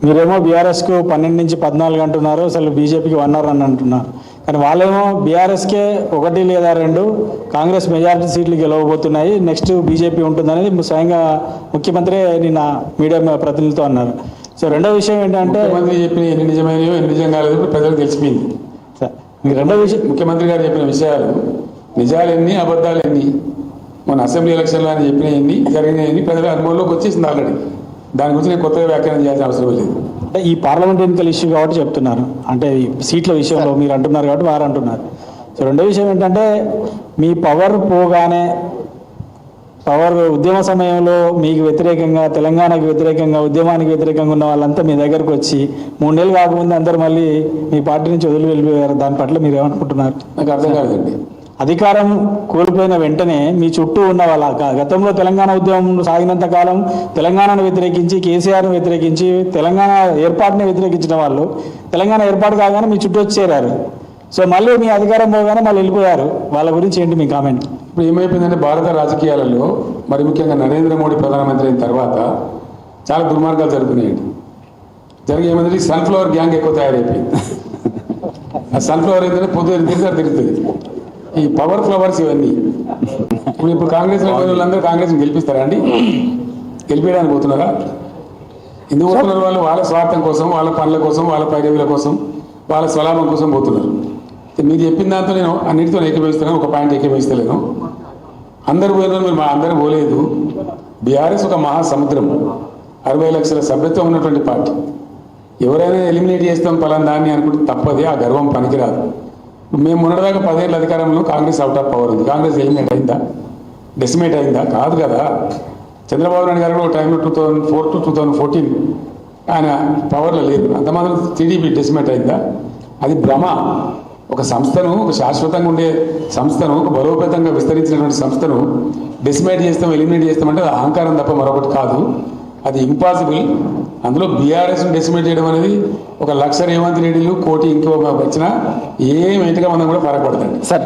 మీరేమో బీఆర్ఎస్కు 12 నుంచి 14 అంటున్నారు, అసలు బీజేపీకి 1 అని అంటున్నారు. కానీ వాళ్ళేమో బీఆర్ఎస్కే 1 లేదా 2 కాంగ్రెస్ మెజారిటీ సీట్లు గెలవబోతున్నాయి, నెక్స్ట్ బీజేపీ ఉంటుందనేది స్వయంగా ముఖ్యమంత్రి నిన్న మీడియా ప్రతినిధులతో అన్నారు. సో రెండో విషయం ఏంటంటే ముఖ్యమంత్రి చెప్పిన ఎన్ని నిజమైనవో ఎన్ని నిజం కాలేదు ప్రజలకు తెలిసిపోయింది. రెండో విషయం, ముఖ్యమంత్రి గారు చెప్పిన విషయాలు నిజాలు ఎన్ని అబద్ధాలు ఎన్ని, మన అసెంబ్లీ ఎలక్షన్లో అని చెప్పిన ఎన్ని జరిగినాయని ప్రజల అనుభవంలోకి వచ్చేసింది ఆల్రెడీ. దాని గురించి నేను కొత్తగా వ్యాఖ్యానం చేయాల్సిన అవసరం లేదు. అంటే ఈ పార్లమెంట్ ఎన్నికల ఇష్యూ కాబట్టి చెప్తున్నారు, అంటే ఈ సీట్ల విషయంలో మీరు అంటున్నారు కాబట్టి వారు అంటున్నారు. సో రెండో విషయం ఏంటంటే మీ పవర్ పోగానే, పవర్ ఉద్యమ సమయంలో మీకు వ్యతిరేకంగా, తెలంగాణకు వ్యతిరేకంగా, ఉద్యమానికి వ్యతిరేకంగా ఉన్న వాళ్ళంతా మీ దగ్గరకు వచ్చి 3 నెలలు కాకముందు అందరూ మళ్ళీ మీ పార్టీ నుంచి వదిలి వెళ్ళిపోయారు. దాని పట్ల మీరు ఏమనుకుంటున్నారు? నాకు అర్థం కాలేదండి. అధికారం కోల్పోయిన వెంటనే మీ చుట్టూ ఉన్న వాళ్ళ, గతంలో తెలంగాణ ఉద్యమం సాగినంత కాలం తెలంగాణను వ్యతిరేకించి, కేసీఆర్ను వ్యతిరేకించి, తెలంగాణ ఏర్పాటుని వ్యతిరేకించిన వాళ్ళు తెలంగాణ ఏర్పాటు కాగానే మీ చుట్టూ వచ్చి చేరారు. సో మళ్ళీ మీ అధికారం పోగానే మళ్ళీ వెళ్ళిపోయారు. వాళ్ళ గురించి ఏంటి మీ కామెంట్? ఇప్పుడు ఏమైపోయిందంటే భారత రాజకీయాలలో మరి ముఖ్యంగా నరేంద్ర మోడీ ప్రధానమంత్రి అయిన తర్వాత చాలా దుర్మార్గాలు జరుగుతున్నాయండి. ఏమైందంటే సన్ఫ్లవర్ గ్యాంగ్ ఎక్కువ తయారైపోయింది. ఆ సన్ఫ్లవర్ ఏంటంటే పొద్దున తిరుగుతుంది. ఈ పవర్ ఫ్లవర్స్ ఇవన్నీ ఇప్పుడు కాంగ్రెస్ వాళ్ళందరూ కాంగ్రెస్ గెలిపిస్తారా అండి? గెలిపేయడానికి పోతున్నారా? ఎందుకు పోతున్నారు? వాళ్ళు వాళ్ళ స్వార్థం కోసం, వాళ్ళ పనుల కోసం, వాళ్ళ పైరవీల కోసం, వాళ్ళ స్వలాభం కోసం పోతున్నారు. మీరు చెప్పిన దాంతో నేను అన్నిటితో ఏకీభవిస్తున్నాను, ఒక పాయింట్ ఏకీభవిస్తలేను. అందరు పోయినారు, మీరు అందరూ పోలేదు. బీఆర్ఎస్ ఒక మహాసముద్రం, 60 లక్షల సభ్యత్వం ఉన్నటువంటి పార్టీ. ఎవరైనా ఎలిమినేట్ చేస్తాం పలానా దాన్ని అనుకుంటే తప్పదే, ఆ గర్వం పనికిరాదు. మేము మొన్నటిదాకా 10 ఏళ్ళ అధికారంలో కాంగ్రెస్ అవుట్ ఆఫ్ పవర్ ఉంది. కాంగ్రెస్ ఎలిమినేట్ అయిందా? డెసిమేట్ అయిందా? కాదు కదా. చంద్రబాబు నాయుడు గారు ఒక టైంలో 2004 to 2014 ఆయన పవర్లో లేదు. అంతమాత్రం టీడీపీ డెసిమేట్ అయిందా? అది భ్రమ. ఒక సంస్థను, ఒక శాశ్వతంగా ఉండే సంస్థను, ఒక బలోపేతంగా విస్తరించినటువంటి సంస్థను డెసిమేట్ చేస్తాం, ఎలిమినేట్ చేస్తామంటే అది అహంకారం తప్ప మరొకటి కాదు. అది ఇంపాసిబుల్. అందులో బీఆర్ఎస్ను డెసిమేట్ చేయడం అనేది ఒక 1,00,000 రేవంత్ రెడ్డిలు, 1,00,00,000 ఇంకో వచ్చినా ఏం ఎంతగా మనం కూడా పరగపడతాడు సార్.